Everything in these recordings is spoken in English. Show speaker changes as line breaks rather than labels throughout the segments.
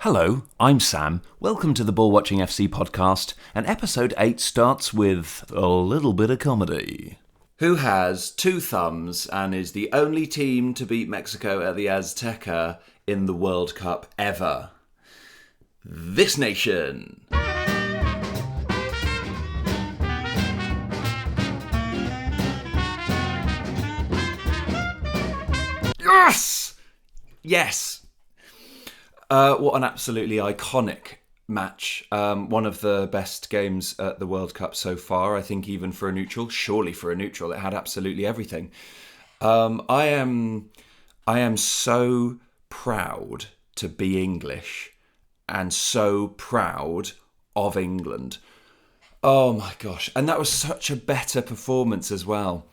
Hello, I'm Sam. Welcome to the Ball Watching FC podcast, and episode 8 starts with a little bit of comedy. Who has 2 thumbs and is the only team to beat Mexico at the Azteca in the World Cup ever? This nation! Yes! Yes! What an absolutely iconic match. One of the best games at the World Cup so far, I think, even for a neutral. Surely for a neutral, it had absolutely everything. I am so proud to be English and so proud of England. Oh my gosh. And that was such a better performance as well.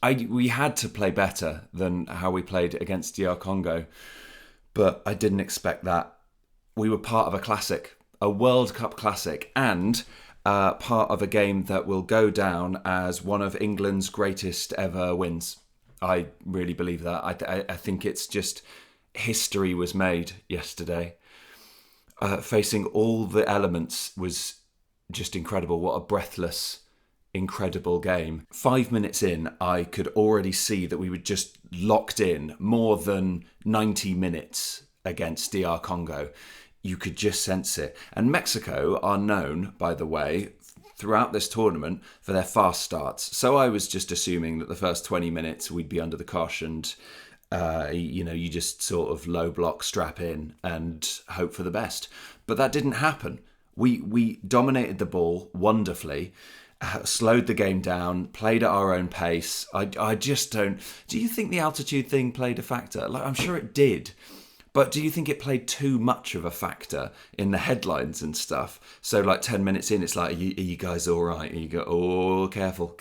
We had to play better than how we played against DR Congo. But I didn't expect that. We were part of a classic, a World Cup classic, and part of a game that will go down as one of England's greatest ever wins. I really believe that. I think it's just history was made yesterday. Facing all the elements was just incredible. What a breathless, incredible game. 5 minutes in, I could already see that we were just locked in more than 90 minutes against DR Congo. You could just sense it. And Mexico are known, by the way, throughout this tournament for their fast starts. So I was just assuming that the first 20 minutes we'd be under the cosh and you just sort of low block, strap in and hope for the best. But that didn't happen. We dominated the ball wonderfully. Slowed the game down, played at our own pace. I just don't... Do you think the altitude thing played a factor? I'm sure it did. But do you think it played too much of a factor in the headlines and stuff? So 10 minutes in, it's like, are you guys all right? And you go, oh, careful.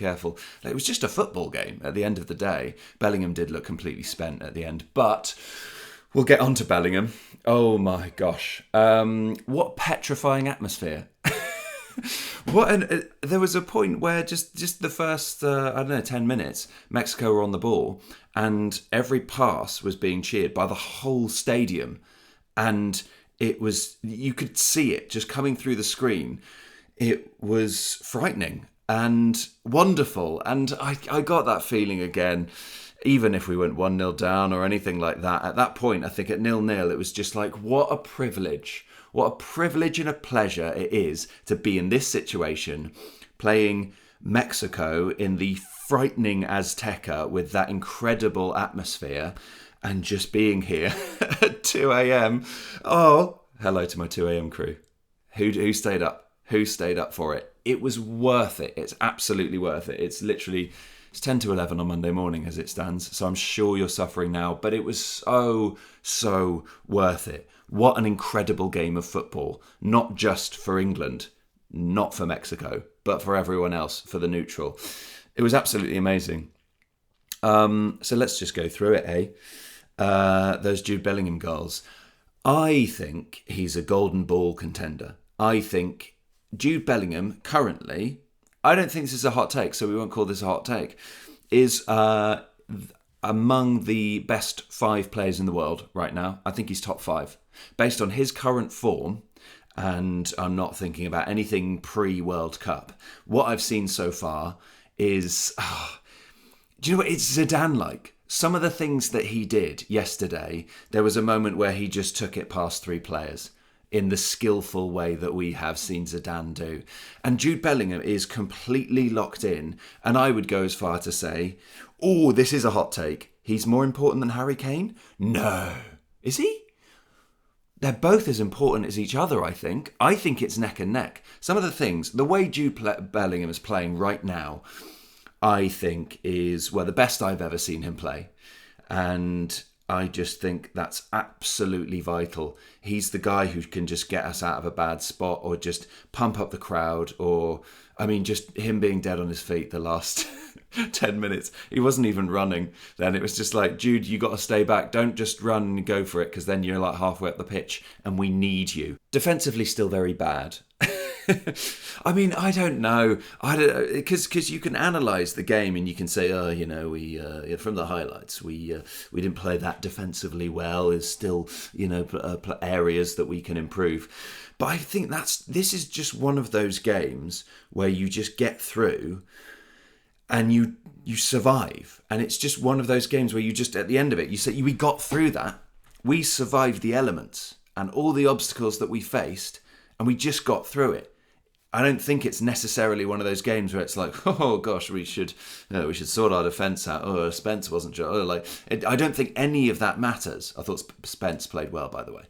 It was just a football game at the end of the day. Bellingham did look completely spent at the end. But we'll get on to Bellingham. Oh my gosh. What petrifying atmosphere. There was a point where just the first 10 minutes Mexico were on the ball and every pass was being cheered by the whole stadium, and you could see it just coming through the screen. It was frightening and wonderful, and I got that feeling again. Even if we went 1-0 down or anything like that, at that point I think at 0-0 it was just like, what a privilege. What a privilege and a pleasure it is to be in this situation, playing Mexico in the frightening Azteca with that incredible atmosphere and just being here at 2 a.m. Oh, hello to my 2 a.m. crew. Who stayed up? Who stayed up for it? It was worth it. It's absolutely worth it. It's 10 to 11 on Monday morning as it stands, so I'm sure you're suffering now, but it was so worth it. What an incredible game of football, not just for England, not for Mexico, but for everyone else, for the neutral. It was absolutely amazing. So let's just go through it, those Jude Bellingham goals. I think he's a golden ball contender. I think Jude Bellingham currently, I don't think this is a hot take, so we won't call this a hot take, is among the best 5 players in the world right now. I think he's top 5. Based on his current form, and I'm not thinking about anything pre-World Cup, what I've seen so far is... do you know what? It's Zidane-like. Some of the things that he did yesterday, there was a moment where he just took it past 3 players in the skillful way that we have seen Zidane do. And Jude Bellingham is completely locked in, and I would go as far to say, oh, this is a hot take, he's more important than Harry Kane? No. Is he? They're both as important as each other, I think. I think it's neck and neck. Some of the things, the way Jude Bellingham is playing right now, I think is, the best I've ever seen him play. And I just think that's absolutely vital. He's the guy who can just get us out of a bad spot or just pump up the crowd, or, just him being dead on his feet the last 10 minutes. He wasn't even running then. It was just like, Jude, you got to stay back. Don't just run and go for it, because then you're halfway up the pitch and we need you. Defensively, still very bad. I mean, I don't know. I don't because you can analyse the game and you can say, oh, we from the highlights we didn't play that defensively well. There's still areas that we can improve. But I think this is just one of those games where you just get through and you survive, and it's just one of those games where you just at the end of it you say we got through that, we survived the elements and all the obstacles that we faced, and we just got through it. I don't think it's necessarily one of those games where it's like, oh gosh, we should sort our defence out. Oh, Spence wasn't sure. Oh, I don't think any of that matters. I thought Spence played well, by the way,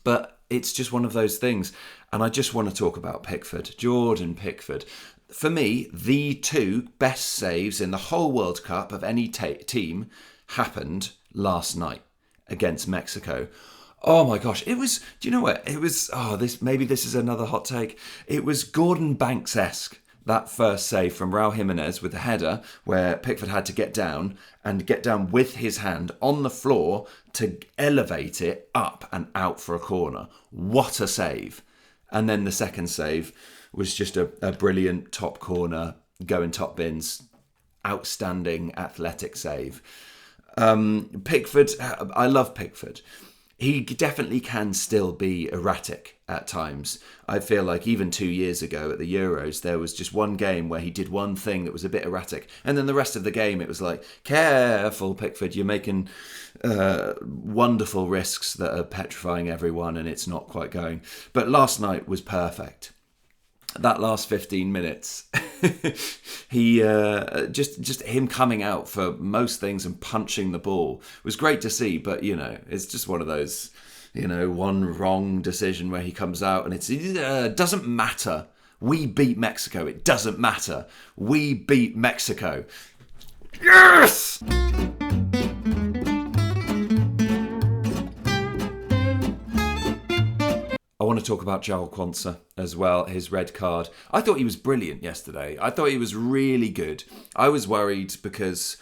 but it's just one of those things. And I just want to talk about Pickford, Jordan Pickford. For me, the two best saves in the whole World Cup of any team happened last night against Mexico. Oh my gosh, it was, do you know what? It was, this is another hot take. It was Gordon Banks-esque, that first save from Raul Jimenez with the header where Pickford had to get down with his hand on the floor to elevate it up and out for a corner. What a save. And then the second save was just a brilliant top corner, going top bins, outstanding athletic save. Pickford, I love Pickford. He definitely can still be erratic at times. I feel like even 2 years ago at the Euros, there was just one game where he did one thing that was a bit erratic. And then the rest of the game, it was like, careful, Pickford, you're making wonderful risks that are petrifying everyone and it's not quite going. But last night was perfect. That last 15 minutes, he just him coming out for most things and punching the ball was great to see. But it's just one of those, one wrong decision where he comes out and it doesn't matter. We beat Mexico. It doesn't matter. We beat Mexico. Yes. I want to talk about Joel Quansah as well, his red card. I thought he was brilliant yesterday. I thought he was really good. I was worried because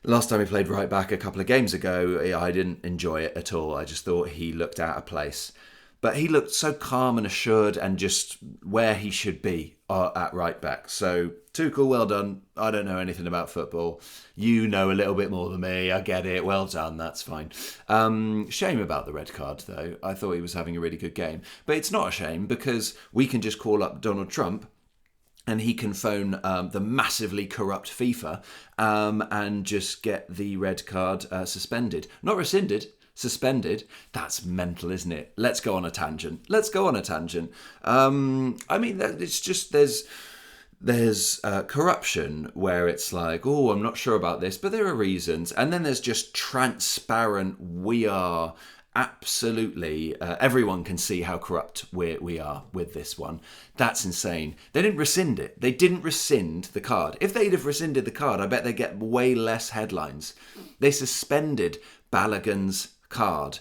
last time he played right back a couple of games ago, I didn't enjoy it at all. I just thought he looked out of place. But he looked so calm and assured and just where he should be at right back. So, Tuchel, well done. I don't know anything about football. You know a little bit more than me. I get it. Well done. That's fine. Shame about the red card, though. I thought he was having a really good game. But it's not a shame because we can just call up Donald Trump and he can phone the massively corrupt FIFA and just get the red card suspended. Not rescinded. Suspended. That's mental, isn't it? Let's go on a tangent. I mean, it's just there's corruption where it's like, oh, I'm not sure about this, but there are reasons. And then there's just transparent, we are absolutely, everyone can see how corrupt we are with this one. That's insane. They didn't rescind it. They didn't rescind the card. If they'd have rescinded the card, I bet they'd get way less headlines. They suspended Balogun's card.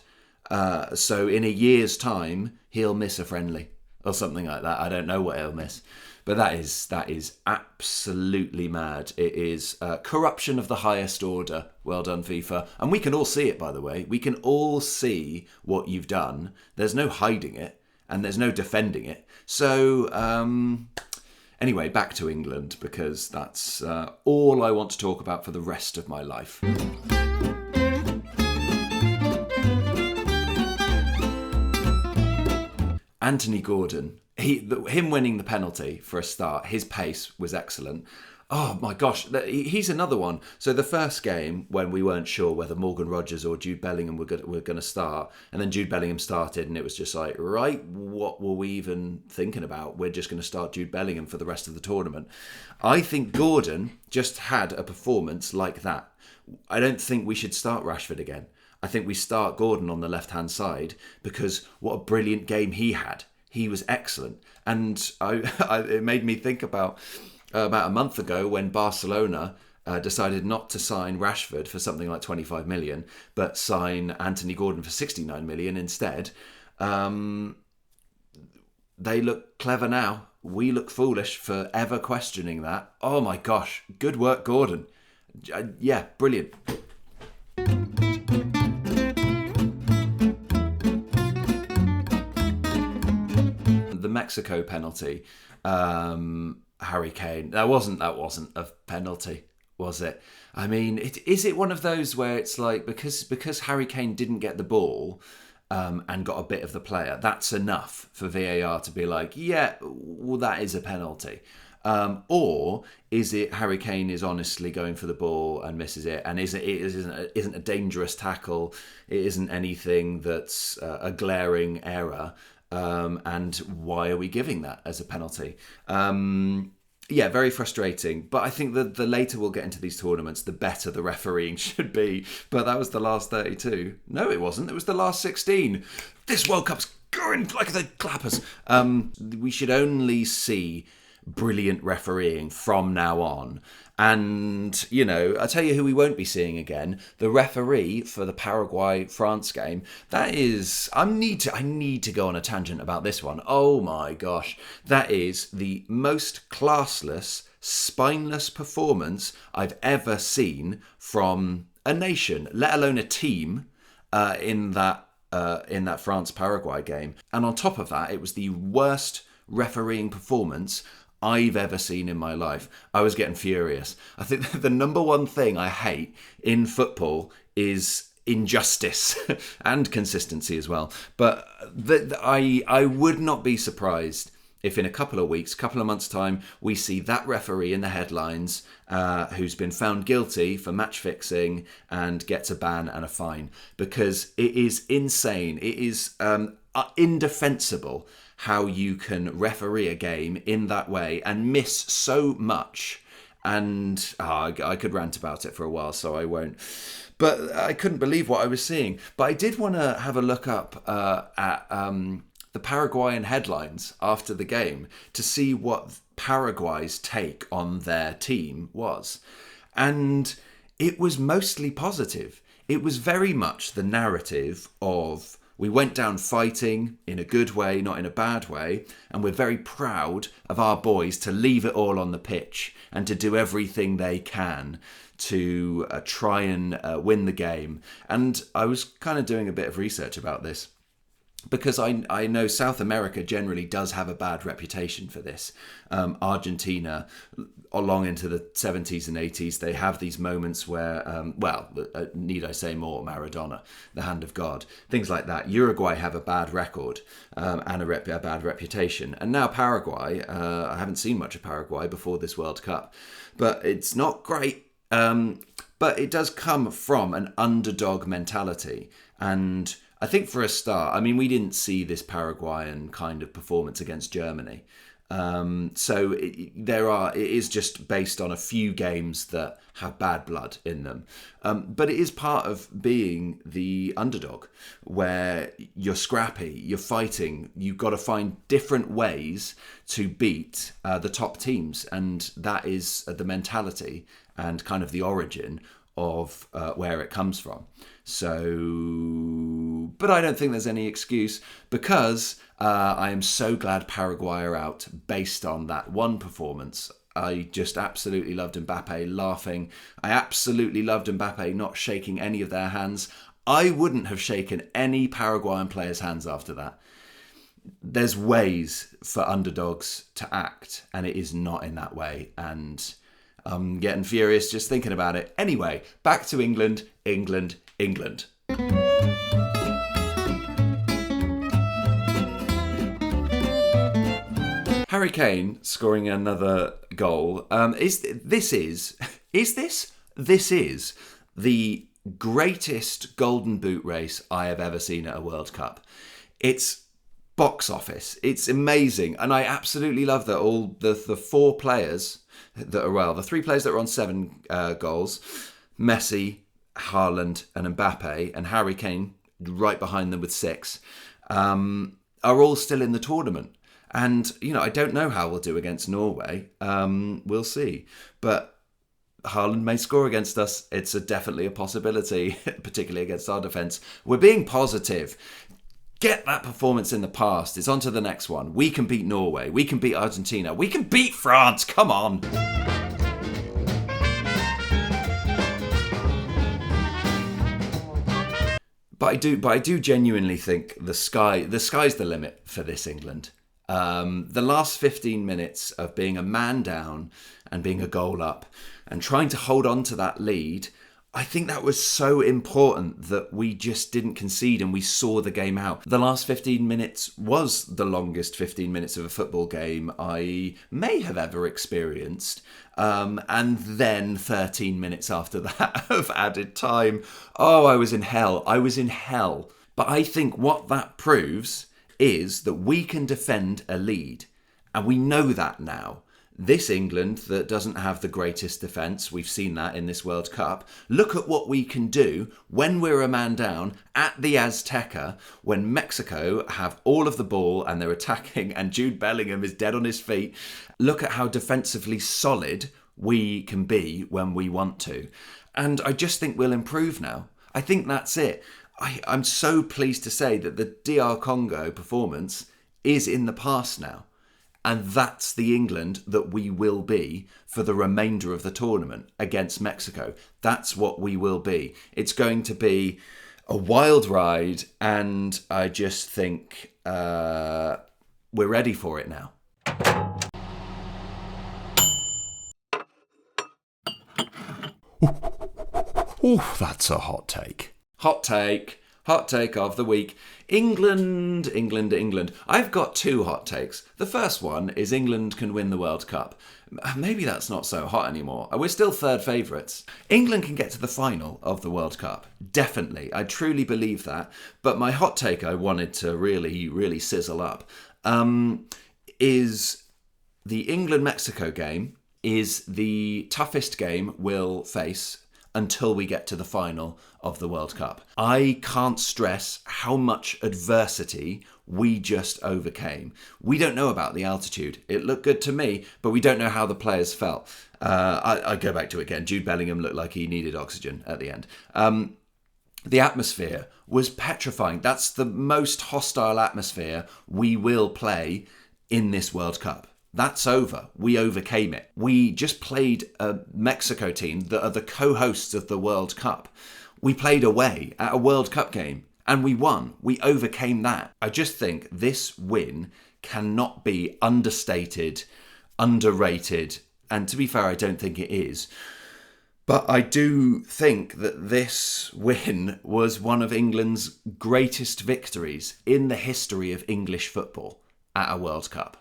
So in a year's time, he'll miss a friendly or something like that. I don't know what he'll miss. But that is absolutely mad. It is corruption of the highest order. Well done, FIFA. And we can all see it, by the way. We can all see what you've done. There's no hiding it and there's no defending it. So anyway, back to England, because that's all I want to talk about for the rest of my life. Anthony Gordon, him winning the penalty for a start, his pace was excellent. Oh my gosh, he's another one. So the first game, when we weren't sure whether Morgan Rogers or Jude Bellingham were going to start, and then Jude Bellingham started, and it was just like, right, what were we even thinking about? We're just going to start Jude Bellingham for the rest of the tournament. I think Gordon just had a performance like that. I don't think we should start Rashford again. I think we start Gordon on the left-hand side because what a brilliant game he had. He was excellent. And it made me think about a month ago when Barcelona decided not to sign Rashford for something like 25 million, but sign Anthony Gordon for 69 million instead. They look clever now. We look foolish for ever questioning that. Oh my gosh. Good work, Gordon. Yeah, brilliant. The Mexico penalty, Harry Kane, that wasn't a penalty, was it? I mean, is it one of those where it's like because Harry Kane didn't get the ball and got a bit of the player, that's enough for VAR to be like, yeah, well, that is a penalty. Or is it Harry Kane is honestly going for the ball and misses it, and isn't a dangerous tackle? It isn't anything that's a glaring error. And why are we giving that as a penalty? Yeah, very frustrating. But I think that the later we'll get into these tournaments, the better the refereeing should be. But that was the last 32. No, it wasn't. It was the last 16. This World Cup's going like the clappers. We should only see brilliant refereeing from now on. And, you know, I'll tell you who we won't be seeing again. The referee for the Paraguay-France game. That is... I need to go on a tangent about this one. Oh my gosh. That is the most classless, spineless performance I've ever seen from a nation, let alone a team, in that France-Paraguay game. And on top of that, it was the worst refereeing performance I've ever seen in my life. I was getting furious. I think the number one thing I hate in football is injustice and consistency as well. But I would not be surprised if in a couple of weeks, couple of months' time, we see that referee in the headlines who's been found guilty for match fixing and gets a ban and a fine, because it is insane. It is indefensible how you can referee a game in that way and miss so much. And I could rant about it for a while, so I won't. But I couldn't believe what I was seeing. But I did want to have a look up at the Paraguayan headlines after the game to see what Paraguay's take on their team was. And it was mostly positive. It was very much the narrative of... we went down fighting in a good way, not in a bad way, and we're very proud of our boys to leave it all on the pitch and to do everything they can to try and win the game. And I was kind of doing a bit of research about this, because I know South America generally does have a bad reputation for this. Argentina, along into the 70s and 80s, they have these moments where, need I say more, Maradona, the hand of God, things like that. Uruguay have a bad record and a bad reputation. And now Paraguay, I haven't seen much of Paraguay before this World Cup, but it's not great. But it does come from an underdog mentality. And I think for a start, I mean, we didn't see this Paraguayan kind of performance against Germany. So it is just based on a few games that have bad blood in them. But it is part of being the underdog, where you're scrappy, you're fighting, you've got to find different ways to beat the top teams. And that is the mentality and kind of the origin of where it comes from. So, but I don't think there's any excuse, because I am so glad Paraguay are out based on that one performance. I just absolutely loved Mbappe laughing. I absolutely loved Mbappe not shaking any of their hands. I wouldn't have shaken any Paraguayan players' hands after that. There's ways for underdogs to act, and it is not in that way. And I'm getting furious just thinking about it. Anyway, back to England. Harry Kane scoring another goal. This is the greatest Golden Boot race I have ever seen at a World Cup. It's box office. It's amazing, and I absolutely love that all the four players that are the three players that are on 7 goals, Messi, Haaland and Mbappe, and Harry Kane right behind them with 6, are all still in the tournament. And, you know, I don't know how we'll do against Norway. We'll see. But Haaland may score against us. It's definitely a possibility, particularly against our defence. We're being positive. Get that performance in the past. It's on to the next one. We can beat Norway. We can beat Argentina. We can beat France. Come on. But I do genuinely think the sky's the limit for this England. The last 15 minutes of being a man down and being a goal up and trying to hold on to that lead, I think that was so important that we just didn't concede and we saw the game out. The last 15 minutes was the longest 15 minutes of a football game I may have ever experienced. And then 13 minutes after that of added time. Oh, I was in hell. But I think what that proves is that we can defend a lead. And we know that now. This England that doesn't have the greatest defence, we've seen that in this World Cup. Look at what we can do when we're a man down at the Azteca, when Mexico have all of the ball and they're attacking and Jude Bellingham is dead on his feet. Look at how defensively solid we can be when we want to. And I just think we'll improve now. I think that's it. I'm so pleased to say that the DR Congo performance is in the past now. And that's the England that we will be for the remainder of the tournament against Mexico. That's what we will be. It's going to be a wild ride, and I just think we're ready for it now.
Oh, that's a hot take.
Hot take of the week. England. I've got two hot takes. The first one is England can win the World Cup. Maybe that's not so hot anymore. We're still third favourites. England can get to the final of the World Cup. Definitely. I truly believe that. But my hot take I wanted to really sizzle up is the England-Mexico game is the toughest game we'll face until we get to the final of the World Cup. I can't stress how much adversity we just overcame. We don't know about the altitude. It looked good to me, but we don't know how the players felt. I go back to it again. Jude Bellingham looked like he needed oxygen at the end. The atmosphere was petrifying. That's the most hostile atmosphere we will play in this World Cup. That's over. We overcame it. We just played a Mexico team that are the co-hosts of the World Cup. We played away at a World Cup game and we won. We overcame that. I just think this win cannot be understated, underrated, and to be fair, I don't think it is. But I do think that this win was one of England's greatest victories in the history of English football at a World Cup.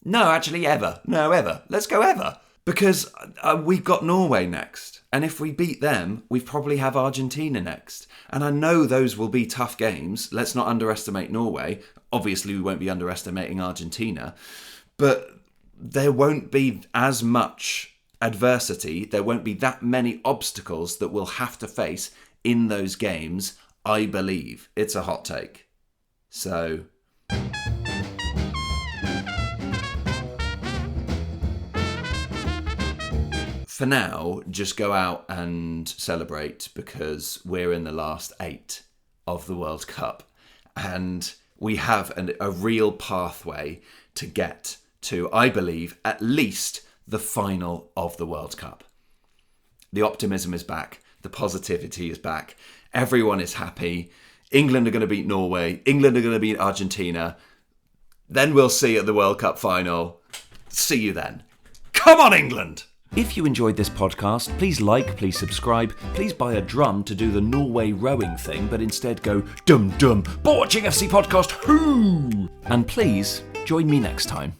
No, actually, ever. No, ever. Let's go ever. Because we've got Norway next. And if we beat them, we probably have Argentina next. And I know those will be tough games. Let's not underestimate Norway. Obviously, we won't be underestimating Argentina. But there won't be as much adversity. There won't be that many obstacles that we'll have to face in those games, I believe. It's a hot take. So... for now, just go out and celebrate because we're in the last 8 of the World Cup and we have a real pathway to get to, I believe, at least the final of the World Cup. The optimism is back. The positivity is back. Everyone is happy. England are going to beat Norway. England are going to beat Argentina. Then we'll see at the World Cup final. See you then. Come on, England!
If you enjoyed this podcast, please like, please subscribe, please buy a drum to do the Norway rowing thing, but instead go dum dum, watching FC Podcast, whoo! And please join me next time.